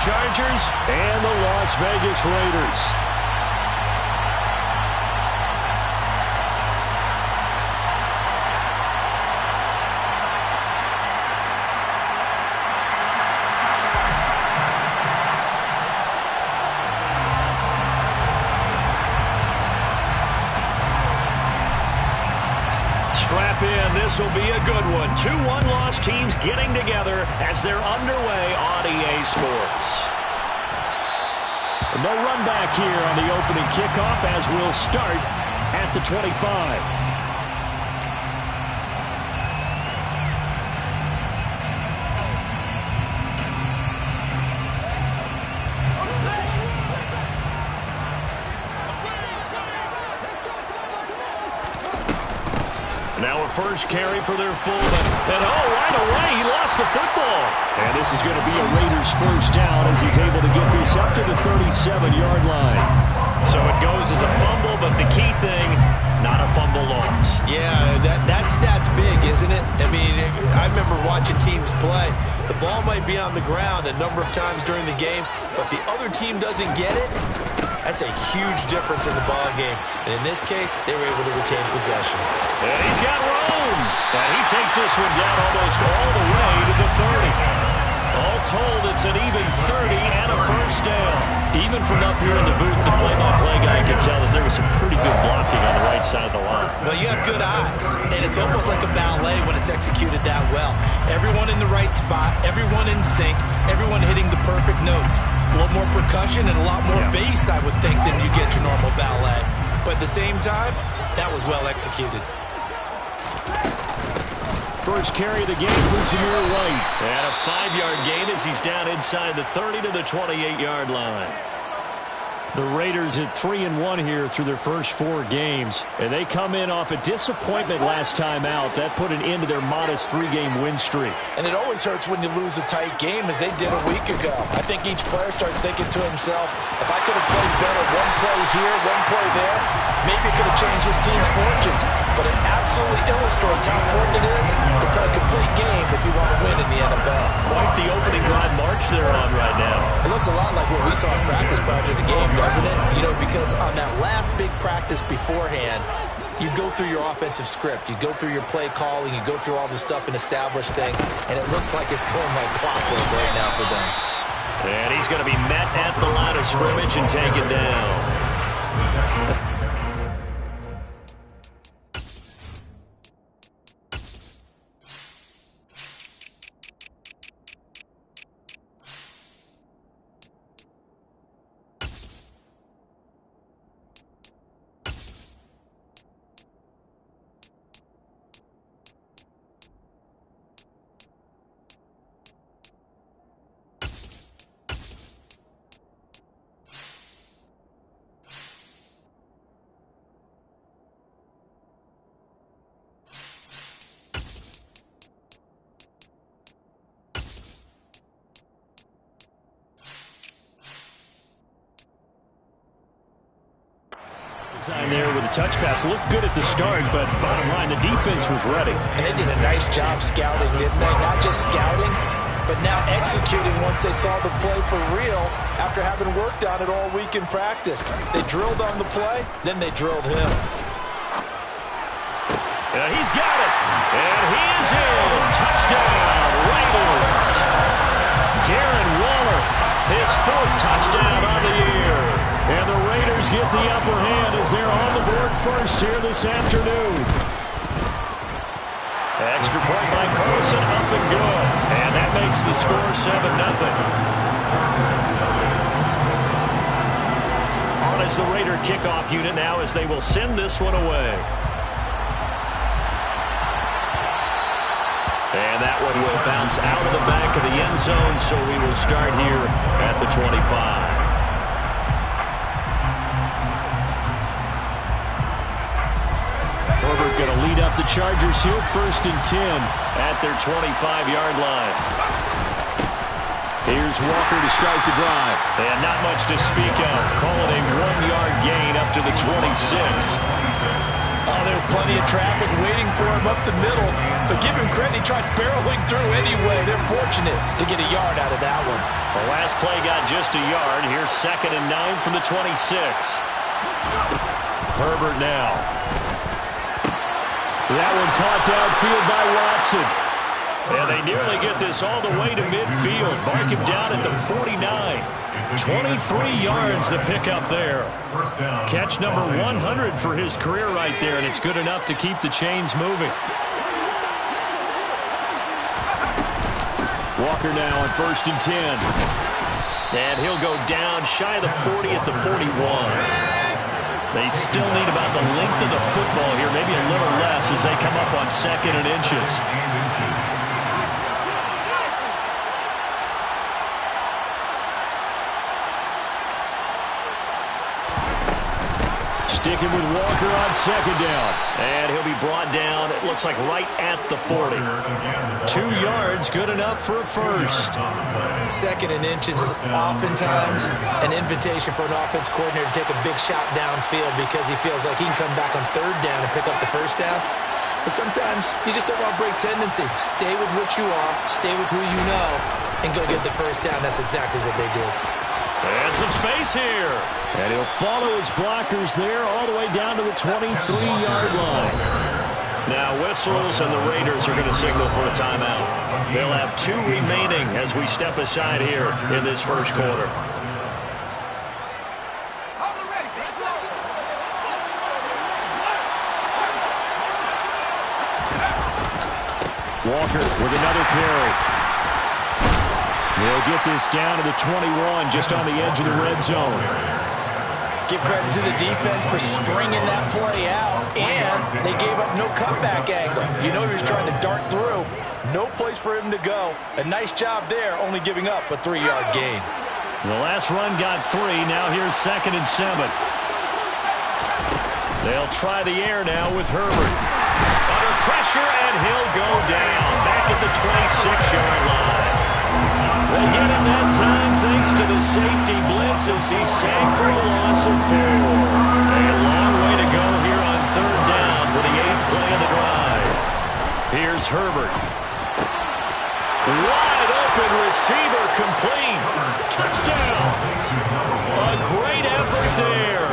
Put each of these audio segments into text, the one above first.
Chargers and the Las Vegas Raiders. Strap in. This will be a good one. 2 one-loss teams getting together as they're underway on EA Sports. No run back here on the opening kickoff as we'll start at the 25. Now a first carry for their fullback. And right away, he lost the football. And this is going to be a Raiders first down as he's able to get this up to the 37-yard line. So it goes as a fumble, but the key thing, not a fumble loss. Yeah, that stat's big, isn't it? I mean, I remember watching teams play. The ball might be on the ground a number of times during the game, but the other team doesn't get it. That's a huge difference in the ball game. And in this case, they were able to retain possession. And he's got room. And he takes this one down almost all the way to the 30. All told, it's an even 30 and a first down. Even from up here in the booth, the play-by-play guy could tell that there was some pretty good blocking on the right side of the line. Well, you have good eyes, and it's almost like a ballet when it's executed that well. Everyone in the right spot, everyone in sync, everyone hitting the perfect notes. A little more percussion and a lot more bass, I would think, than you get your normal ballet. But at the same time, that was well executed. First carry of the game for Zamir White. And a 5-yard gain as he's down inside the 30 to the 28-yard line. The Raiders at 3-1 here through their first 4 games. And they come in off a disappointment last time out. That put an end to their modest 3-game win streak. And it always hurts when you lose a tight game, as they did a week ago. I think each player starts thinking to himself, if I could have played better one play here, one play there, maybe it could have changed this team's fortunes. But it absolutely illustrates how important it is to play a complete game if you want to win in the NFL. Quite the opening drive march they're on right now. It looks a lot like what we saw in practice prior to the game, doesn't it? You know, because on that last big practice beforehand, you go through your offensive script. You go through your play calling. You go through all the stuff and establish things. And it looks like it's going like clockwork right now for them. And he's going to be met at the line of scrimmage and taken down. There with a touch pass. Looked good at the start, but bottom line, the defense was ready. And they did a nice job scouting, didn't they? Not just scouting, but now executing once they saw the play for real after having worked on it all week in practice. They drilled on the play, then they drilled him. And he's got it. And he is in. Touchdown, Raiders. Darren Waller, his 4th touchdown on the year. And the Raiders get the upper hand as they're on the board first here this afternoon. Extra point by Carlson, up and good. And that makes the score 7-0. On as the Raider kickoff unit now as they will send this one away. And that one will bounce out of the back of the end zone, so we will start here at the 25. Going to lead up the Chargers here, 1st and 10 at their 25-yard line. Here's Walker to start the drive. And not much to speak of. Call it a 1-yard gain up to the 26. Oh, there's plenty of traffic waiting for him up the middle. But give him credit, he tried barreling through anyway. They're fortunate to get a yard out of that one. The last play got just a yard. Here's 2nd and 9 from the 26. Herbert now. That one caught downfield by Watson. And they nearly get this all the way to midfield. Mark him down at the 49. 23 yards to pick up there. Catch number 100 for his career right there, and it's good enough to keep the chains moving. Walker now on 1st and 10. And he'll go down shy of the 40 at the 41. They still need about the length of the football here, maybe a little less as they come up on 2nd and inches. Sticking with Walker on 2nd down. And he'll be brought down, it looks like right at the 40. 2 yards, good enough for a first. 2nd and inches is oftentimes an invitation for an offense coordinator to take a big shot downfield because he feels like he can come back on 3rd down and pick up the first down. But sometimes you just don't want to break tendency. Stay with what you are, stay with who you know, and go get the first down. That's exactly what they did. And some space here. And he'll follow his blockers there all the way down to the 23-yard line. Now whistles and the Raiders are going to signal for a timeout. They'll have 2 remaining as we step aside here in this first quarter. Walker with another carry. He'll get this down to the 21, just on the edge of the red zone. Give credit to the defense for stringing that play out, and they gave up no cutback angle. You know he was trying to dart through. No place for him to go. A nice job there, only giving up a 3-yard gain. The last run got 3. Now here's 2nd and 7. They'll try the air now with Herbert. Under pressure, and he'll go down back at the 26-yard line. They get him that time thanks to the safety blitz as he sank for a loss of 4. A long way to go here on 3rd down for the 8th play of the drive. Here's Herbert. Wide open receiver complete. Touchdown. A great effort there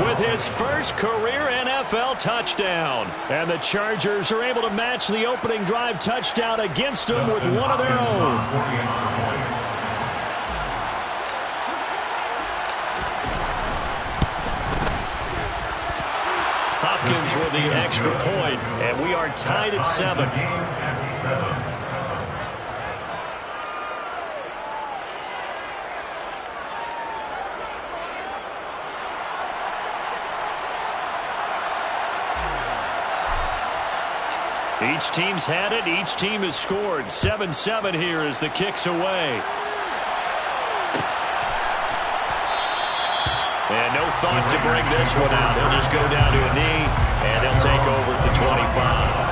with his first career NFL touchdown. And the Chargers are able to match the opening drive touchdown against them with one of their own. Hopkins with the extra point, and we are tied at 7. Each team's had it. Each team has scored. 7-7 here as the kick's away. And no thought to bring this one out. He'll just go down to a knee, and he'll take over at the 25.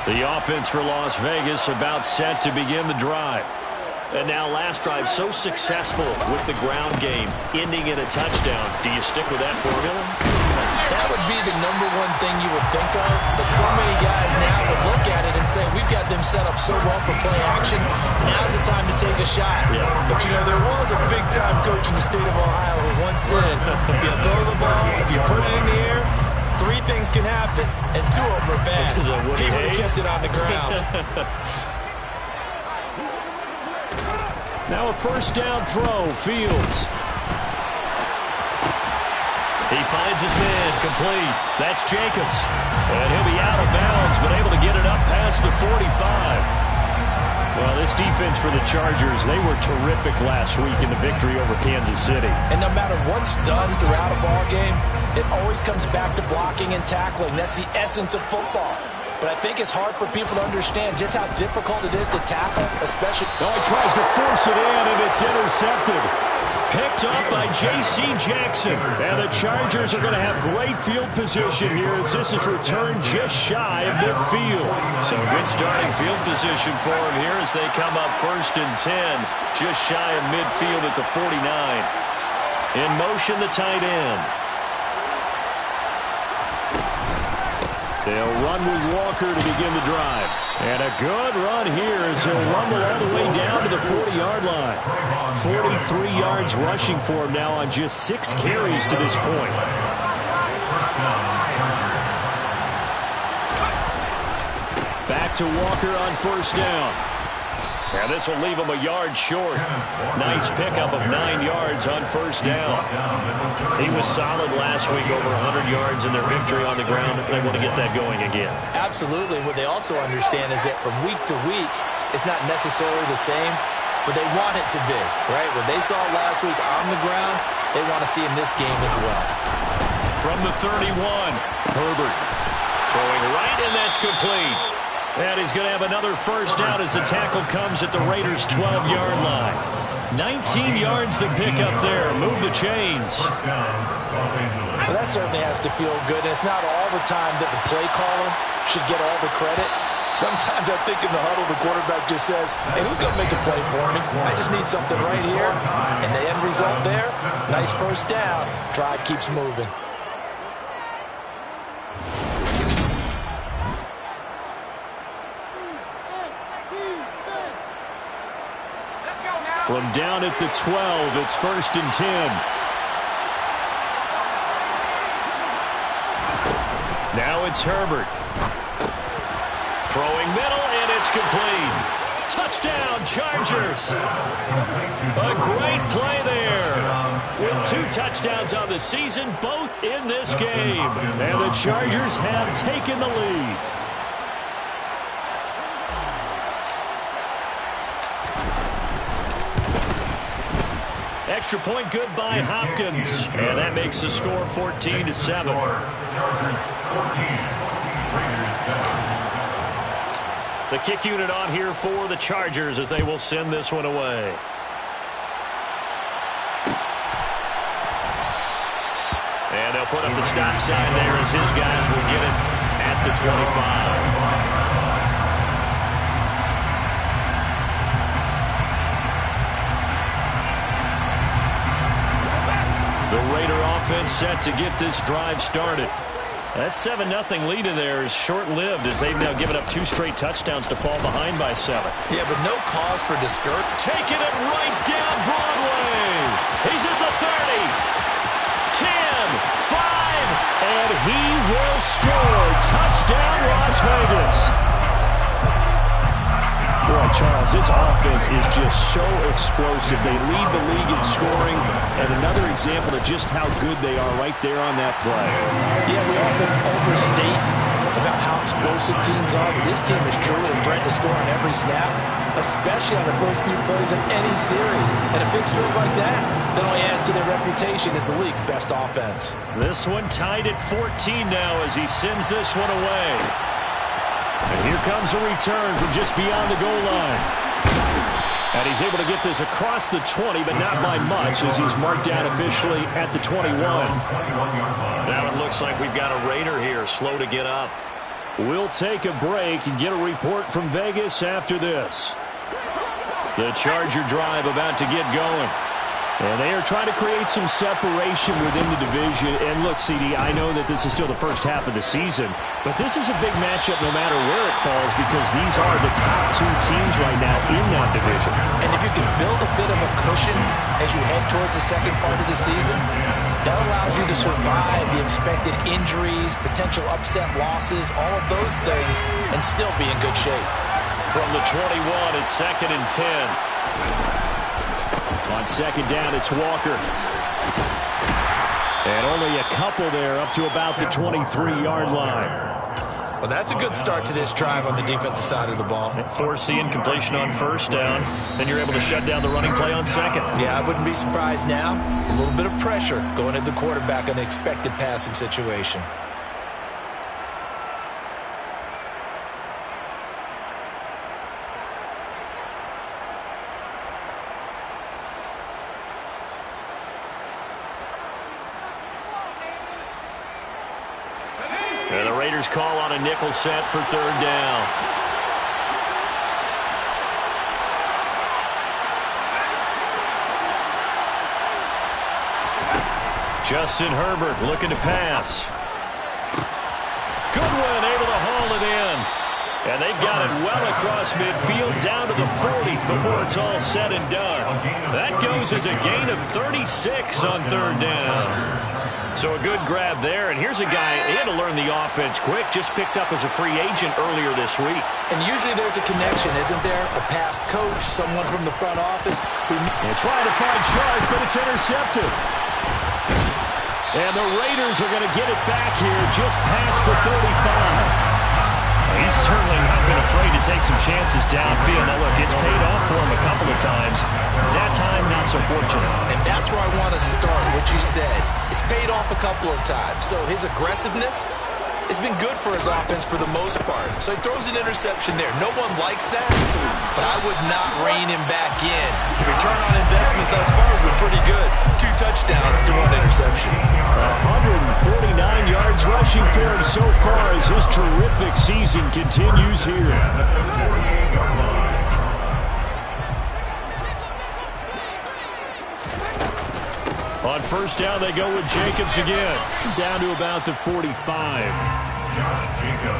The offense for Las Vegas about set to begin the drive. And now last drive so successful with the ground game, ending in a touchdown. Do you stick with that formula? That would be the #1 thing you would think of, but so many guys now would look at it and say, we've got them set up so well for play action, now's the time to take a shot. Yeah. But, you know, there was a big-time coach in the state of Ohio who once said, if you throw the ball, if you put it in the air, 3 things can happen, and 2 of them are bad. He would have kept it on the ground. Now a first down throw, Fields. He finds his man, complete. That's Jacobs. And he'll be out of bounds, but able to get it up past the 45. Well, this defense for the Chargers, they were terrific last week in the victory over Kansas City. And no matter what's done throughout a ball game, it always comes back to blocking and tackling. That's the essence of football. but I think it's hard for people to understand just how difficult it is to tackle, especially... No, he tries to force it in, and it's intercepted. Picked up by J.C. Jackson. And the Chargers are going to have great field position here as this is returned just shy of midfield. Some good starting field position for them here as they come up 1st and 10, just shy of midfield at the 49. In motion, the tight end. They'll run with Walker to begin the drive. And a good run here as he'll rumble all the way down to the 40-yard line. 43 yards rushing for him now on just 6 carries to this point. Back to Walker on 1st down. And this will leave him a yard short. Nice pickup of 9 yards on 1st down. He was solid last week, over 100 yards in their victory on the ground. They want to get that going again. Absolutely. What they also understand is that from week to week, it's not necessarily the same, but they want it to be, right? What they saw last week on the ground, they want to see in this game as well. From the 31, Herbert throwing right, and that's complete. And he's going to have another 1st down as the tackle comes at the Raiders' 12-yard line. 19 yards to pick up there. Move the chains. Well, that certainly has to feel good. And it's not all the time that the play caller should get all the credit. Sometimes I think in the huddle, the quarterback just says, hey, who's going to make a play for me? I just need something right here. And the end result there, nice 1st down. Drive keeps moving. From down at the 12, it's 1st and 10. Now it's Herbert. Throwing middle, and it's complete. Touchdown, Chargers. A great play there. With 2 touchdowns on the season, both in this game. And the Chargers have taken the lead. Extra point good by Hopkins. And that makes the score 14-7. The kick unit on here for the Chargers as they will send this one away. And they'll put up the stop sign there as his guys will get it at the 25. The Raider offense set to get this drive started. That 7-0 lead of theirs short-lived as they've now given up 2 straight touchdowns to fall behind by 7. Yeah, but no cause for discouragement. Taking it right down Broadway. He's at the 30. 10, 5, and he will score. Touchdown, Las Vegas. Boy, Charles, this offense is just so explosive. They lead the league in scoring, and another example of just how good they are right there on that play. Yeah, we often overstate about how explosive teams are, but this team is truly a threat to score on every snap, especially on the first few plays of any series. And a big streak like that only adds to their reputation as the league's best offense. This one tied at 14 now as he sends this one away. And here comes a return from just beyond the goal line. And he's able to get this across the 20, but not by much as he's marked down officially at the 21. Now it looks like we've got a Raider here, slow to get up. We'll take a break and get a report from Vegas after this. The Charger drive about to get going. And they are trying to create some separation within the division. And look, CD, I know that this is still the first half of the season, but this is a big matchup no matter where it falls because these are the top 2 teams right now in that division. And if you can build a bit of a cushion as you head towards the second part of the season, that allows you to survive the expected injuries, potential upset losses, all of those things, and still be in good shape. From the 21, it's 2nd and 10. On 2nd down, it's Walker. And only a couple there up to about the 23-yard line. Well, that's a good start to this drive on the defensive side of the ball. Force the incompletion on 1st down. Then you're able to shut down the running play on 2nd. Yeah, I wouldn't be surprised now. A little bit of pressure going at the quarterback on the expected passing situation. Raiders call on a nickel set for third down. Justin Herbert looking to pass. Goodwin able to haul it in. And they've got it well across midfield down to the 40 before it's all said and done. That goes as a gain of 36 on third down. So a good grab there. And here's a guy, he had to learn the offense quick, just picked up as a free agent earlier this week. And usually there's a connection, isn't there? A past coach, someone from the front office who... They're trying to find Chark, but it's intercepted. And the Raiders are going to get it back here just past the 35. He's certainly not been afraid to take some chances downfield. Now, look, it's paid off for him a couple of times. That time, not so fortunate. And that's where I want to start, what you said. It's paid off a couple of times. So his aggressiveness has been good for his offense for the most part. So he throws an interception there. No one likes that, but I would not rein him back in. The return on investment thus far has been pretty good. 2 touchdowns to 1 interception. 149 yards rushing for him so far as his terrific season continues here. On first down, they go with Jacobs again. Down to about the 45.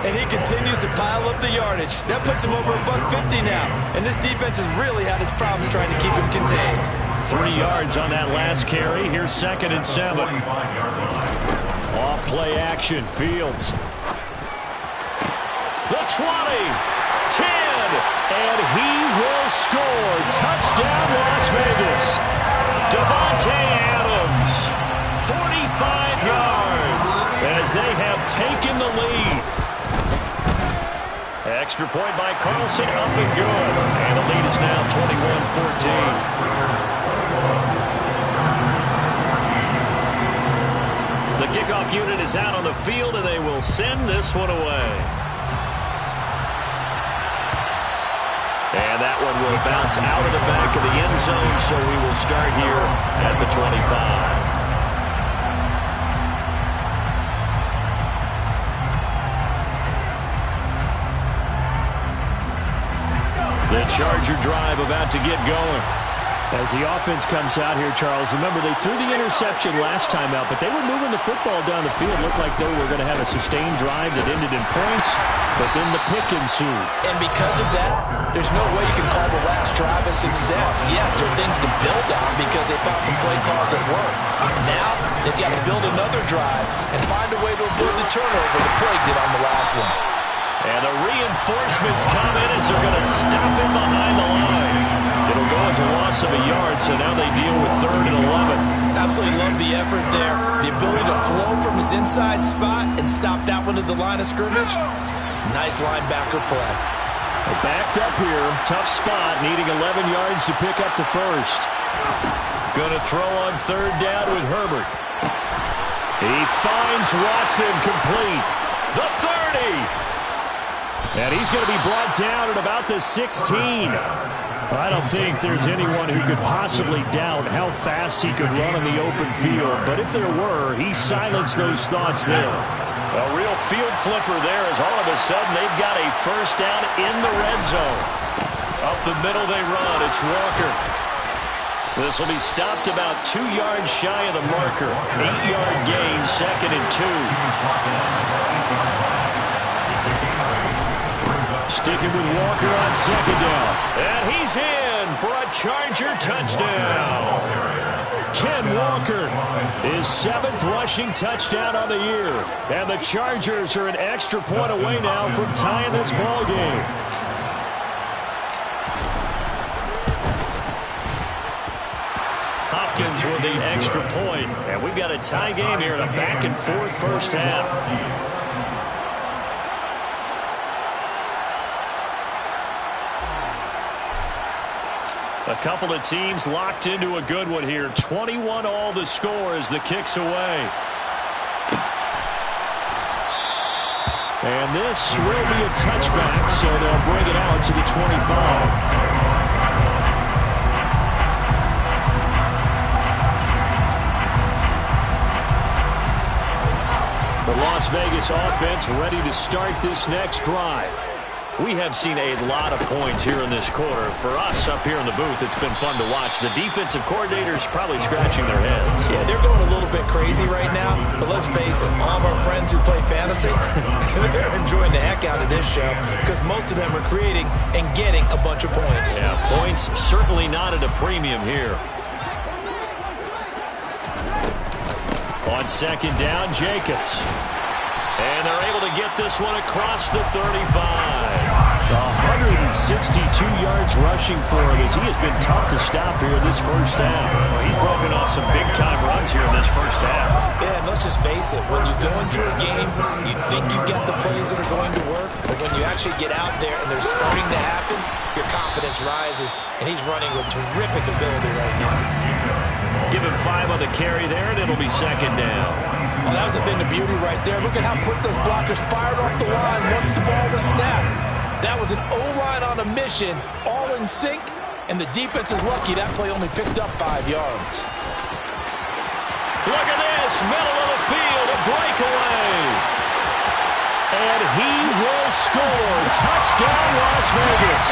And he continues to pile up the yardage. That puts him over $150 now. And this defense has really had its problems trying to keep him contained. 3 yards on that last carry. Here's 2nd and 7. Off play action. Fields. The 20. 10. And he will score. Touchdown, Las Vegas. Davante Adams, 45 yards, as they have taken the lead. Extra point by Carlson, up and good. And the lead is now 21-14. The kickoff unit is out on the field, and they will send this one away. And that one will bounce out of the back of the end zone, so we will start here at the 25. The Charger drive about to get going. As the offense comes out here, Charles, remember they threw the interception last time out, but they were moving the football down the field. Looked like they were going to have a sustained drive that ended in points, but then the pick ensued. And because of that, there's no way you can call the last drive a success. Yes, there are things to build on because they found some play calls that work. Now, they've got to build another drive and find a way to avoid the turnover the play did on the last one. And the reinforcements come in as they're going to stop him behind the line. It'll go as a loss of a yard, so now they deal with 3rd and 11. Absolutely love the effort there. The ability to flow from his inside spot and stop that one at the line of scrimmage. Nice linebacker play. They're backed up here. Tough spot, needing 11 yards to pick up the first. Going to throw on 3rd down with Herbert. He finds Watson complete. The 30. And he's going to be brought down at about the 16. I don't think there's anyone who could possibly doubt how fast he could run on the open field. But if there were, he silenced those thoughts there. A real field flipper there as all of a sudden they've got a first down in the red zone. Up the middle they run. It's Walker. This will be stopped about 2 yards shy of the marker. 8-yard gain, 2nd and 2. Sticking with Walker on 2nd down. And he's in for a Charger touchdown. Ken Walker, his 7th rushing touchdown on the year. And the Chargers are an extra point away now from tying this ball game. Hopkins with the extra point. And we've got a tie game here in a back-and-forth first half. A couple of teams locked into a good one here. 21-all the score as the kick's away. And this will be a touchback, so they'll bring it out to the 25. The Las Vegas offense ready to start this next drive. We have seen a lot of points here in this quarter. For us up here in the booth, it's been fun to watch. The defensive coordinators probably scratching their heads. Yeah, they're going a little bit crazy right now. But let's face it, all of our friends who play fantasy, they're enjoying the heck out of this show because most of them are creating and getting a bunch of points. Yeah, points certainly not at a premium here. On second down, Jacobs. And they're able to get this one across the 35. 162 yards rushing for him as he has been tough to stop here in this first half. He's broken off some big-time runs here in this first half. Yeah, and let's just face it. When you go into a game, you think you get the plays that are going to work, but when you actually get out there and they're starting to happen, your confidence rises, and he's running with terrific ability right now. Give him 5 on the carry there, and it'll be second down. Well, that was a bit of beauty right there. Look at how quick those blockers fired off the line once the ball was snapped. That was an O-line on a mission, all in sync, and the defense is lucky that play only picked up 5 yards. Look at this, middle of the field, a breakaway. And he will score. Touchdown, Las Vegas.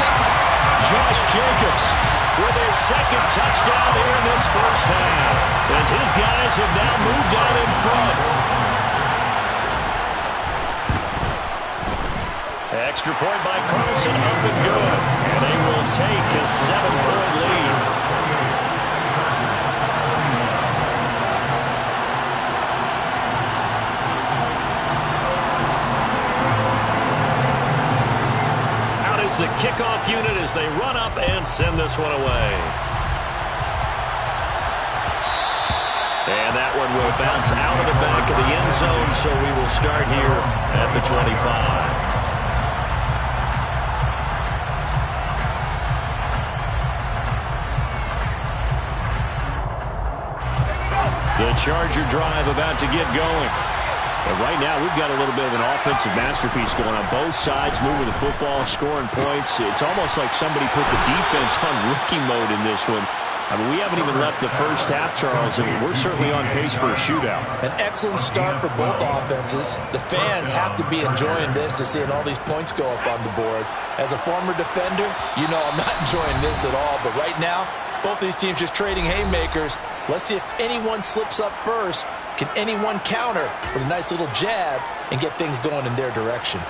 Josh Jacobs with his second touchdown here in this first half, as his guys have now moved out in front. Extra point by Carlson, up and good. And they will take a 7-point lead. Out is the kickoff unit as they run up and send this one away. And that one will bounce out of the back of the end zone, so we will start here at the 25. The Charger drive about to get going. And right now, we've got a little bit of an offensive masterpiece going on both sides, moving the football, scoring points. It's almost like somebody put the defense on rookie mode in this one. I mean, we haven't even left the first half, Charles, and we're certainly on pace for a shootout. An excellent start for both offenses. The fans have to be enjoying this to seeing all these points go up on the board. As a former defender, you know I'm not enjoying this at all. But right now, both these teams just trading haymakers. Let's see if anyone slips up first. Can anyone counter with a nice little jab and get things going in their direction?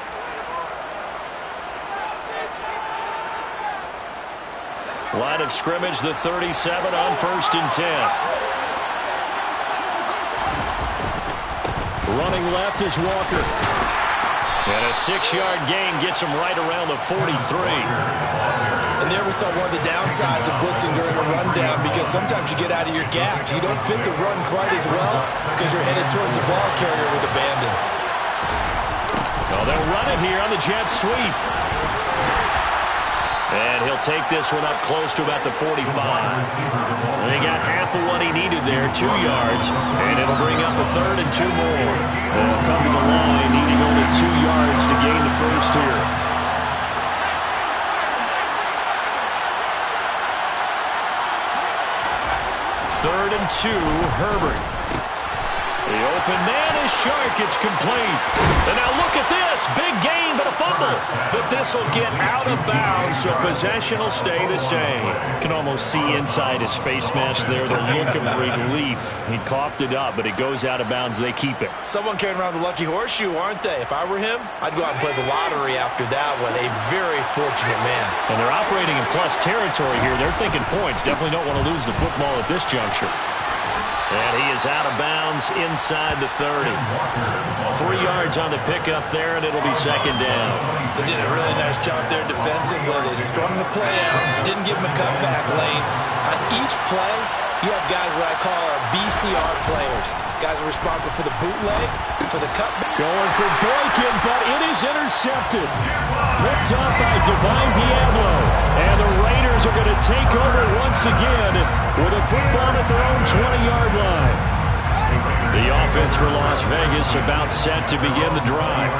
Line of scrimmage, the 37 on 1st and 10. Running left is Walker. And a 6-yard gain gets him right around the 43. And there we saw one of the downsides of blitzing during a rundown, because sometimes you get out of your gaps. You don't fit the run quite as well because you're headed towards the ball carrier with abandon. Well, they'll run it here on the jet sweep. And he'll take this one up close to about the 45. And he got half of what he needed there, 2 yards. And it'll bring up a 3rd and 2 more. They'll come to the line, needing only 2 yards to gain the first here. Third and 2, Herbert. The open man is Shark. It's complete. And now look at this. Big gain, but a fumble. But this will get out of bounds, so possession will stay the same. Can almost see inside his face mask there, the look of relief. He coughed it up, but it goes out of bounds. They keep it. Someone carrying around the lucky horseshoe, aren't they? If I were him, I'd go out and play the lottery after that one. A very fortunate man. And they're operating in plus territory here. They're thinking points. Definitely don't want to lose the football at this juncture. And he is out of bounds inside the 30. 3 yards on the pickup there, and it'll be second down. They did a really nice job there defensively. They strung the play out, didn't give him a cutback lane. On each play, you have guys what I call our BCR players. Guys are responsible for the bootleg, for the cutback. Going for Boykin, but it is intercepted. Picked up by Divine Diablo. And the Raiders are going to take over once again with a football at their own 20-yard line. The offense for Las Vegas about set to begin the drive.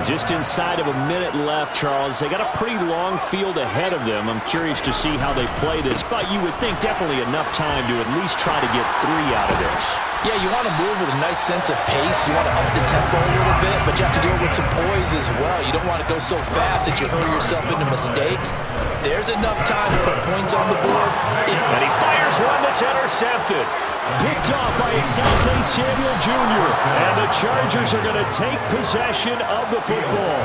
Just inside of a minute left, Charles. They got a pretty long field ahead of them. I'm curious to see how they play this, but you would think definitely enough time to at least try to get 3 out of this. Yeah, you want to move with a nice sense of pace. You want to up the tempo a little bit, but you have to do it with some poise as well. You don't want to go so fast that you hurry yourself into mistakes. There's enough time to put points on the board. And he fires one that's intercepted. Picked off by Asante Samuel Jr. And the Chargers are going to take possession of the football.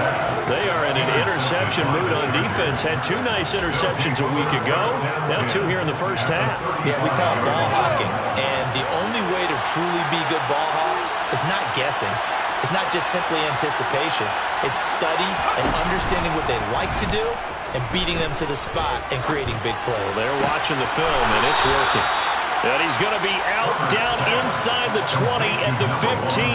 They are in an interception mood on defense. Had 2 nice interceptions a week ago. Now 2 here in the first half. Yeah, we call it ball hawking. And the only way to truly be good ball hawks is not guessing. It's not just simply anticipation. It's study and understanding what they like to do and beating them to the spot and creating big plays. Well, they're watching the film, and it's working. And he's going to be out down inside the 20 at the 15.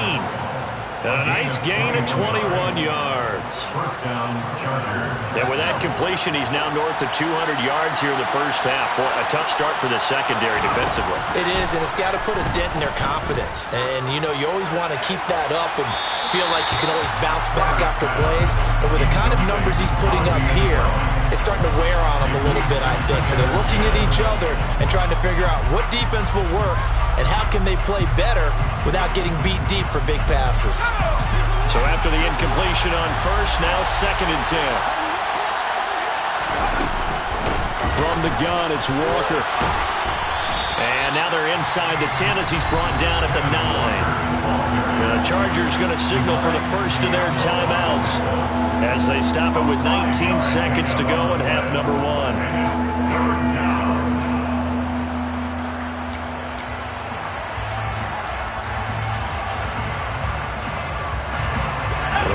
And a nice gain of 21 yards. First down, Chargers. And with that completion, he's now north of 200 yards here in the first half. Boy, a tough start for the secondary defensively. It is, and it's got to put a dent in their confidence. And, you know, you always want to keep that up and feel like you can always bounce back after plays. But with the kind of numbers he's putting up here, it's starting to wear on them a little bit, I think. So they're looking at each other and trying to figure out what defense will work and how can they play better without getting beat deep for big passes. So after the incompletion on first, now 2nd and 10. From the gun, it's Walker. And now they're inside the 10 as he's brought down at the 9. The Chargers going to signal for the first of their timeouts as they stop it with 19 seconds to go in half number 1.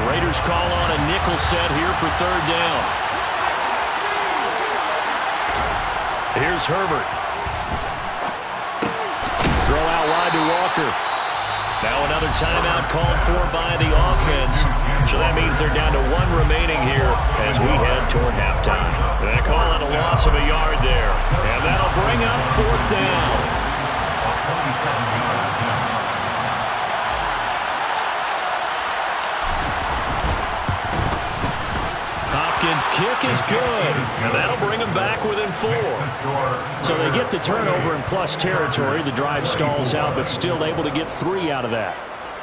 Raiders call on a nickel set here for 3rd down. Here's Herbert. Throw out wide to Walker. Now another timeout called for by the offense. So that means they're down to 1 remaining here as we head toward halftime. They call on a loss of a yard there. And that'll bring up 4th down. 27-yard attempt. Hopkins' kick is good, and that'll bring them back within 4. So they get the turnover in plus territory. The drive stalls out, but still able to get 3 out of that.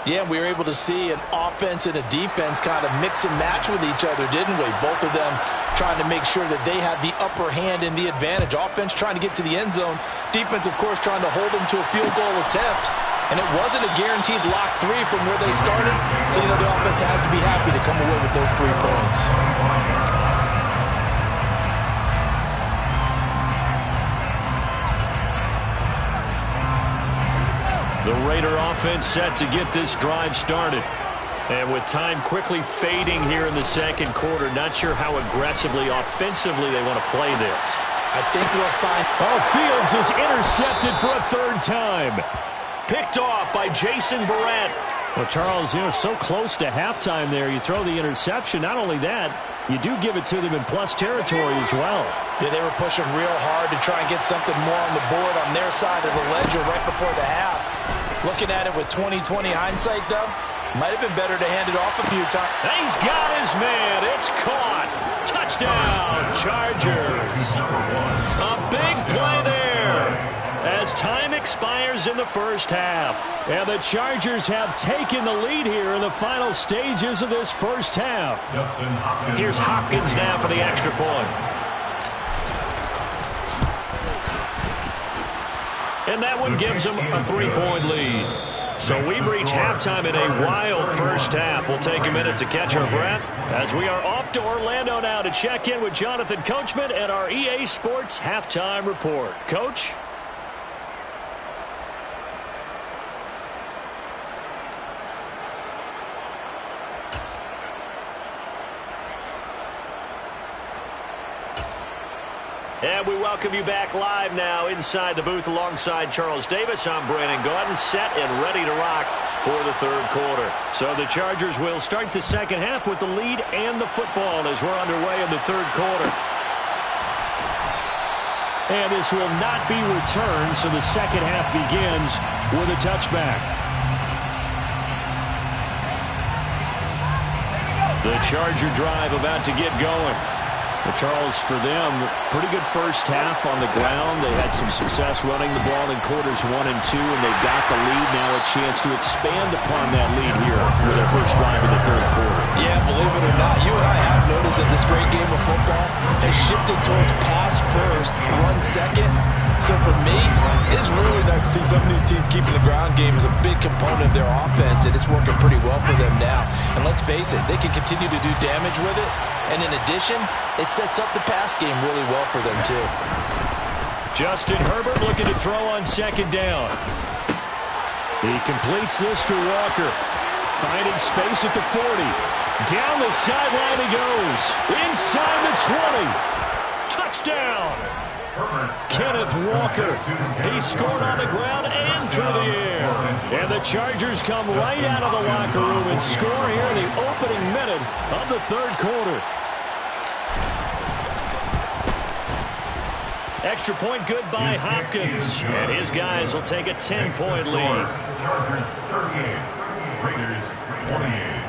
Yeah, we were able to see an offense and a defense kind of mix and match with each other, didn't we? Both of them trying to make sure that they have the upper hand and the advantage. Offense trying to get to the end zone. Defense, of course, trying to hold them to a field goal attempt. And it wasn't a guaranteed lock 3 from where they started. So, you know, the offense has to be happy to come away with those 3 points. The Raider offense set to get this drive started. And with time quickly fading here in the 2nd quarter, not sure how aggressively, offensively they want to play this. I think we'll find... Oh, Fields is intercepted for a 3rd time. Picked off by Jason Verrett. Well, Charles, you know, so close to halftime there. You throw the interception. Not only that, you do give it to them in plus territory as well. Yeah, they were pushing real hard to try and get something more on the board on their side of the ledger right before the half. Looking at it with 20/20 hindsight, though, might have been better to hand it off a few times. He's got his man. It's caught. Touchdown, Chargers. A big play there as time expires in the first half. And the Chargers have taken the lead here in the final stages of this first half. Here's Hopkins now for the extra point. And that one gives them a 3-point lead. So we've reached halftime in a wild first half. We'll take a minute to catch our breath as we are off to Orlando now to check in with Jonathan Coachman and our EA Sports Halftime Report. Coach? And we welcome you back live now inside the booth alongside Charles Davis. I'm Brandon Gaudin, set and ready to rock for the 3rd quarter. So the Chargers will start the 2nd half with the lead and the football as we're underway in the 3rd quarter. And this will not be returned, so the 2nd half begins with a touchback. The Charger drive about to get going. Charles, for them, pretty good first half on the ground. They had some success running the ball in quarters 1 and 2, and they got the lead. Now a chance to expand upon that lead here for their first drive in the third quarter. Yeah, believe it or not, you and I have noticed that this great game of football has shifted towards pass first, run second. So for me, it's really nice to see some of these teams keeping the ground game as a big component of their offense, and it's working pretty well for them now. And let's face it, they can continue to do damage with it. And in addition, it sets up the pass game really well for them, too. Justin Herbert looking to throw on second down. He completes this to Walker. Finding space at the 40. Down the sideline he goes. Inside the 20. Touchdown. Kenneth Walker. He scored on the ground and through the air. And the Chargers come right out of the locker room and score here in the opening minute of the third quarter. Extra point good by Hopkins. And his guys will take a 10-point lead. Chargers 38, Raiders 28.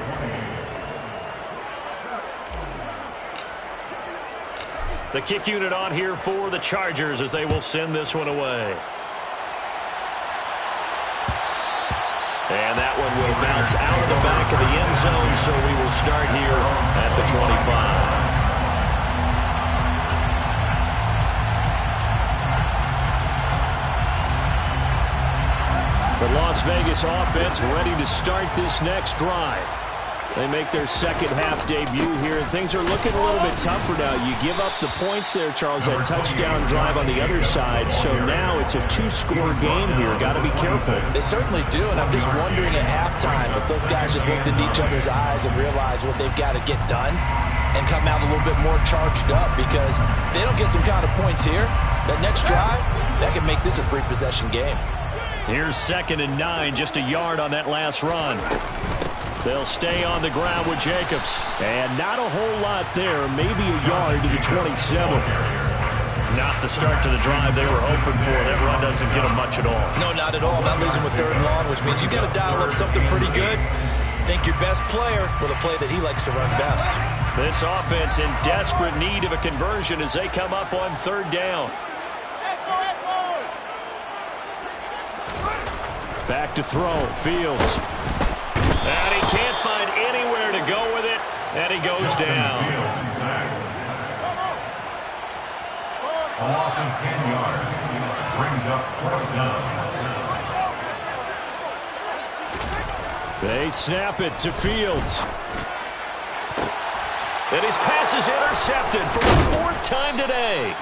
The kick unit on here for the Chargers as they will send this one away. And that one will bounce out of the back of the end zone, so we will start here at the 25. The Las Vegas offense ready to start this next drive. They make their second half debut here, and things are looking a little bit tougher now. You give up the points there, Charles, that touchdown drive on the other side, so now it's a two-score game here. Got to be careful. They certainly do, and I'm just wondering at halftime if those guys just looked into each other's eyes and realized what they've got to get done and come out a little bit more charged up, because if they don't get some kind of points here, that next drive, that can make this a three-possession game. Here's 2nd and 9, just a yard on that last run. They'll stay on the ground with Jacobs. And not a whole lot there. Maybe a yard to the 27. Not the start to the drive they were hoping for. That run doesn't get them much at all. No, not at all. Not losing with 3rd and long, which means you've got to dial up something pretty good. Think your best player with a play that he likes to run best. This offense in desperate need of a conversion as they come up on 3rd down. Back to throw. Fields. And he can't find anywhere to go with it, and he goes down. A loss of 10 yards brings up 4th down. They snap it to Fields. And his pass is intercepted for the 4th time today.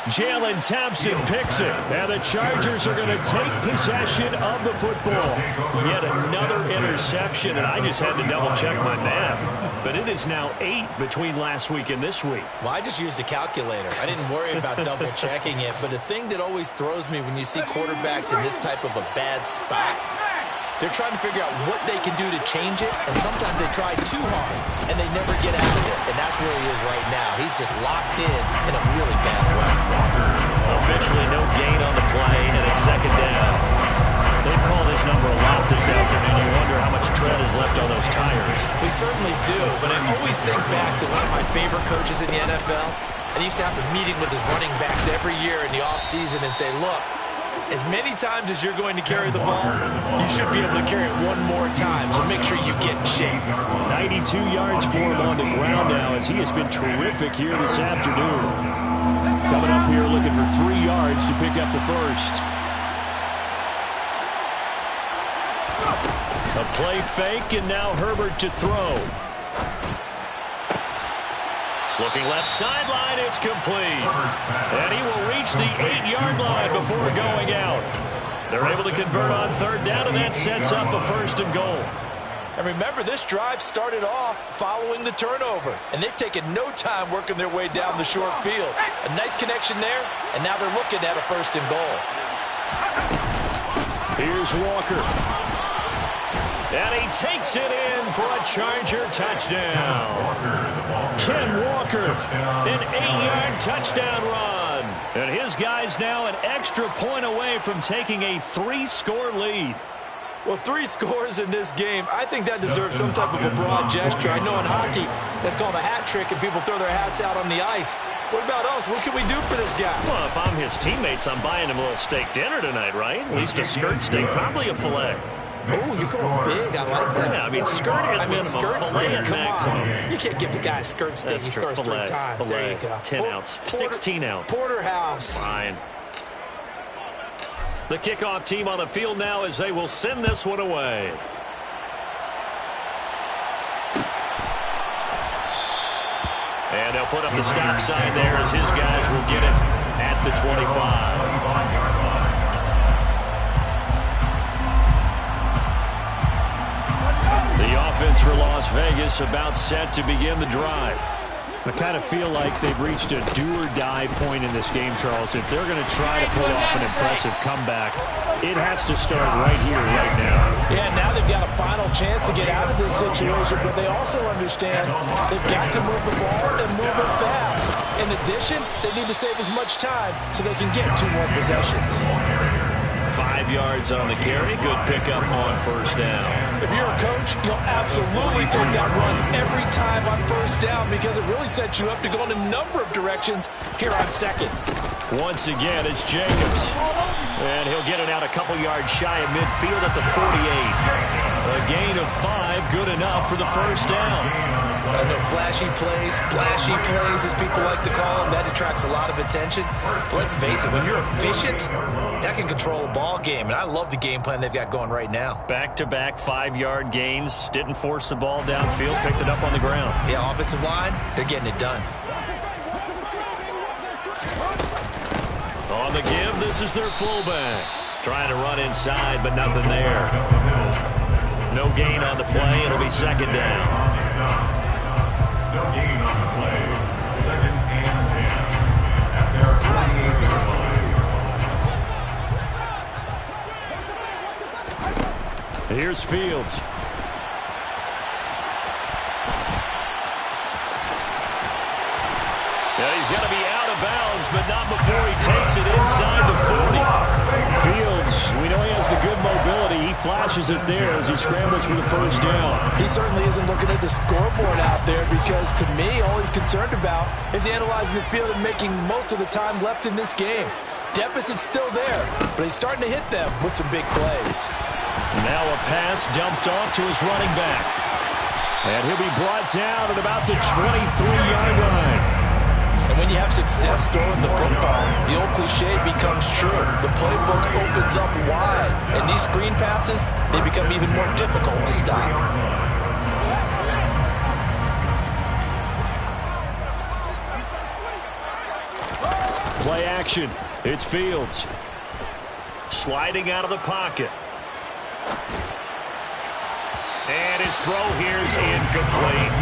Jalen Thompson picks it, and the Chargers are going to take possession of the football. Yet another interception, and I just had to double-check my math. But it is now 8 between last week and this week. Well, I just used a calculator. I didn't worry about double-checking it. But the thing that always throws me when you see quarterbacks in this type of a bad spot, they're trying to figure out what they can do to change it, and sometimes they try too hard, and they never get out of it. And that's where he is right now. He's just locked in a really bad way. Officially no gain on the play, and it's 2nd down. They've called this number a lot this afternoon. You wonder how much tread is left on those tires. We certainly do, but I always think back to one of my favorite coaches in the NFL, and he used to have a meeting with his running backs every year in the offseason and say, look, as many times as you're going to carry the ball, you should be able to carry it one more time, so make sure you get in shape. 92 yards for him on the ground now, as he has been terrific here this afternoon. Coming up here looking for 3 yards to pick up the first. A play fake, and now Herbert to throw. Looking left sideline, it's complete. And he will reach the 8-yard line before going out. They're able to convert on 3rd down, and that sets up a 1st and goal. And remember, this drive started off following the turnover, and they've taken no time working their way down the short field. A nice connection there, and now they're looking at a 1st and goal. Here's Walker. And he takes it in for a Charger touchdown. Ken Walker, an 8-yard touchdown run. And his guys now an extra point away from taking a 3-score lead. Well, 3 scores in this game. I think that deserves some type of a broad gesture. I know in hockey, that's called a hat trick, and people throw their hats out on the ice. What about us? What can we do for this guy? Well, if I'm his teammates, I'm buying him a little steak dinner tonight, right? At least a skirt steak, probably a filet. Oh, you're going big. I like that. Yeah, I mean, skirt at minimum, skirt filet steak. at Come maximum. on. You can't give the guy a skirt steak. That's He true. scores 3 times. Filet, There you go. 10 ounce, 16 ounce. Porterhouse. Fine. The kickoff team on the field now as they will send this one away. And they'll put up the stop sign there as his guys will get it at the 25. The offense for Las Vegas about set to begin the drive. I kind of feel like they've reached a do-or-die point in this game, Charles. If they're going to try to pull off an impressive comeback, it has to start right here, right now. Yeah, now they've got a final chance to get out of this situation, but they also understand they've got to move the ball and move it fast. In addition, they need to save as much time so they can get 2 more possessions. 5 yards on the carry. Good pickup on first down. If you're a coach, you'll absolutely take that run every time on first down because it really sets you up to go in a number of directions here on second. Once again, it's Jacobs. And he'll get it out a couple yards shy of midfield at the 48. A gain of 5, good enough for the first down. I know flashy plays, as people like to call them, that attracts a lot of attention. But let's face it, when you're efficient, that can control a ball game. And I love the game plan they've got going right now. Back-to-back 5-yard gains. Didn't force the ball downfield, picked it up on the ground. Yeah, offensive line, they're getting it done. On the give, this is their fullback. Trying to run inside, but nothing there. No gain on the play. It'll be second down. No gain on the play. 2nd and 10. At their 48-yard line. Here's Fields. Yeah, he's going to be out of bounds, but not before he takes it inside the 40. Fields, we know he has the good mobility. He flashes it there as he scrambles for the first down. He certainly isn't looking at the scoreboard out there because, to me, all he's concerned about is analyzing the field and making most of the time left in this game. Deficit's still there, but he's starting to hit them with some big plays. Now a pass dumped off to his running back. And he'll be brought down at about the 23-yard line. And when you have success throwing the football, the old cliche becomes true. The playbook opens up wide, and these screen passes, they become even more difficult to stop. Play action. It's Fields. Sliding out of the pocket. And his throw here is incomplete.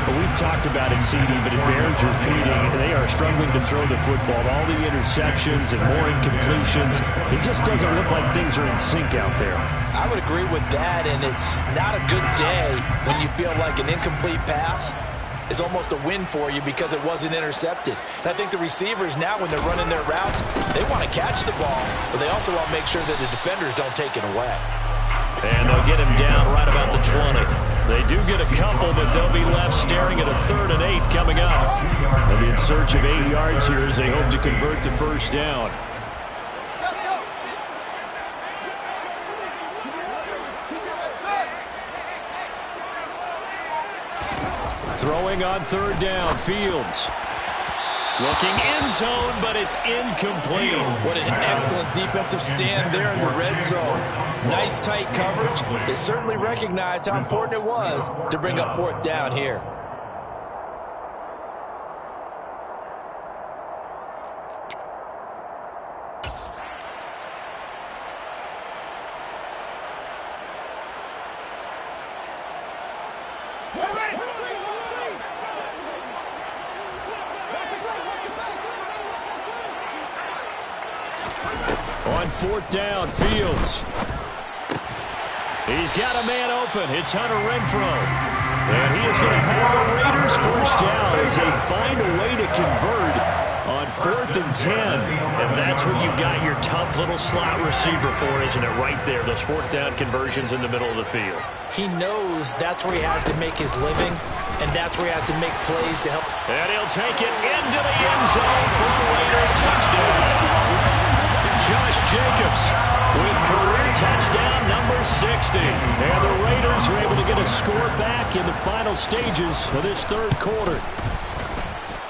Well, we've talked about it, CD, but it bears repeating. They are struggling to throw the football. All the interceptions and more incompletions. It just doesn't look like things are in sync out there. I would agree with that, and it's not a good day when you feel like an incomplete pass is almost a win for you because it wasn't intercepted. And I think the receivers now, when they're running their routes, they want to catch the ball, but they also want to make sure that the defenders don't take it away. And they'll get him down right about the 20. They do get a couple, but they'll be left staring at a 3rd and 8 coming up. They'll be in search of 8 yards here as they hope to convert the first down. Throwing on 3rd down, Fields. Looking end zone, but it's incomplete. What an excellent defensive stand there in the red zone. Nice tight coverage. They certainly recognized how important it was to bring up 4th down here. On 4th down, Fields. He's got a man open. It's Hunter Renfrow. And he is going to have the Raiders first down as they find a way to convert. On 4th and 10, and that's what you got your tough little slot receiver for, isn't it? Right there, those 4th down conversions in the middle of the field. He knows that's where he has to make his living, and that's where he has to make plays to help. And he'll take it into the end zone for a Raider touchdown. Josh Jacobs with career touchdown number 60. And the Raiders are able to get a score back in the final stages of this third quarter.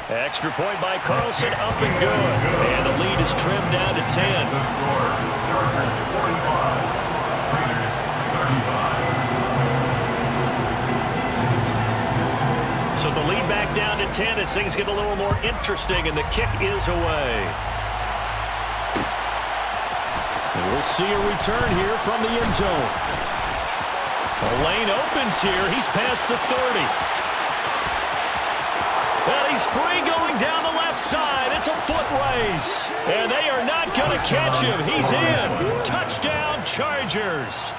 Extra point by Carlson, up and good. And the lead is trimmed down to 10. The score, Chargers 45, Raiders 35. So the lead back down to 10 as things get a little more interesting, and the kick is away. And we'll see a return here from the end zone. The lane opens here. He's past the 30. And he's free going down the left side. It's a foot race. And they are not going to catch him. He's in. Touchdown, Chargers.